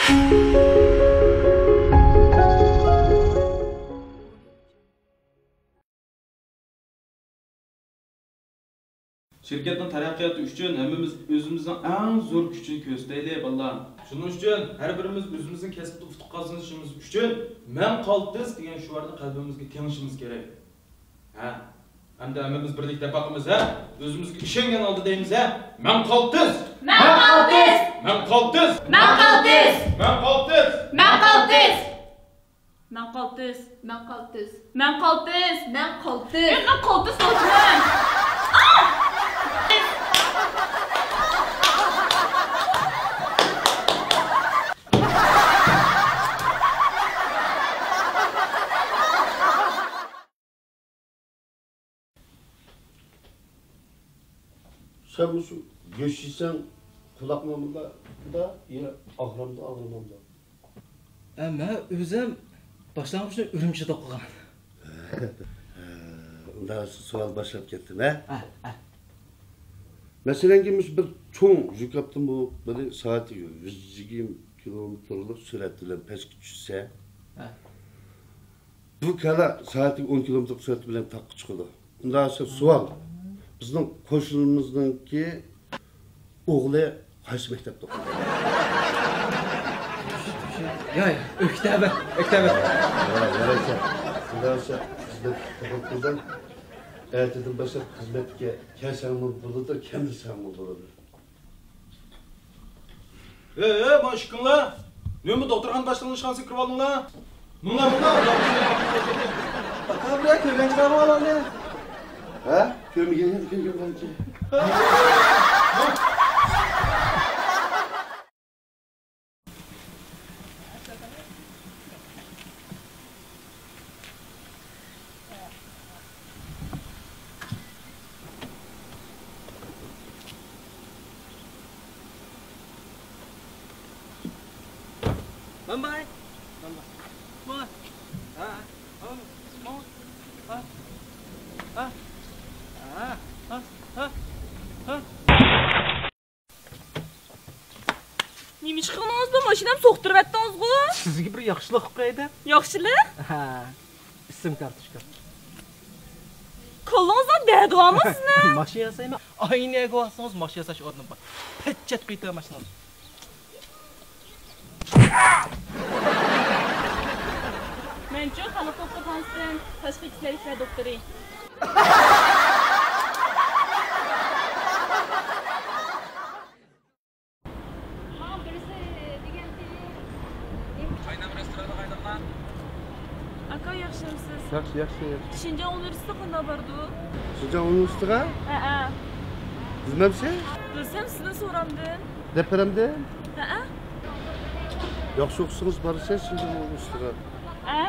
Şirketning taraqqiyoti uchun hammamiz o'zimizning eng zo'r kuchini ko'rsataylik, ballar. Shuning uchun har birimiz o'zimizning kasbda utuq qozonishimiz uchun men qaltis degan shuarni qalbimizga tengishimiz kerak. Ha? Hamda hammamiz birlikda baqimiz, ha? O'zimizga ishongan oldi deymiz, ha? Men qaltis! Men qaltis! Men qaltis! Men qaltis! Men qaltis! Men qaltis! Men qaltis! Men qaltis! Men qaltis! Men qaltis! Men qaltis olsun! Sen şu göçtüysen kulakmamda da ya ahramda. Ama özüm başlangıçta Ürümçi'de okugan. Ondan sual başlayıp gittin ha? Mesela kimmiş bir çoğun yük yaptım bu böyle saati 120 kilometrelik süratler peş küçülse. Bu kala saati 10 kilometrelik sürat bilen takı çıkıldı. Ondan sonra sual. Bizning qo'shnimizningki o'g'li qaysi maktabda o'qiydi? Ya, öktabi. Yaraysa. Shundaysa xizmat qabul ertadan boshlab xizmatga kelsanmi bo'ladi, kelmasanmi bo'ladi. Boshqinglar. Nima doktorxona boshlanishgan kirib oldinglar? Bunlar. Tabiiy ko'rganchilar bo'ladi. Ha? Kömügen bence. Bye. Nima chiqdingiz-da? Mashinam so'qtirib atdingiz-ku? Sizga bir yaxshilik qilib qo'ydim. Yaxshilik? Ha. Ism kartochka. Qo'lingizdan daydiganmi sizni? Mashina yasayman. Aynaga olsangiz mashina yasash o'rni bor. Pechat qo'yib mashinani. Menchi hali to'xtatansin. Tashqi ishlar doktori. Aka yaxshimisiz? Yaxshi. Shinjon universitetiga qanday bordi? Shinjon universitetiga? Ha. Bilmamsi? Bilsam sizni so'ramdim. Depremde? Ha. Yaxshi o'qisangiz borsangiz Shinjon universitetiga. Ha?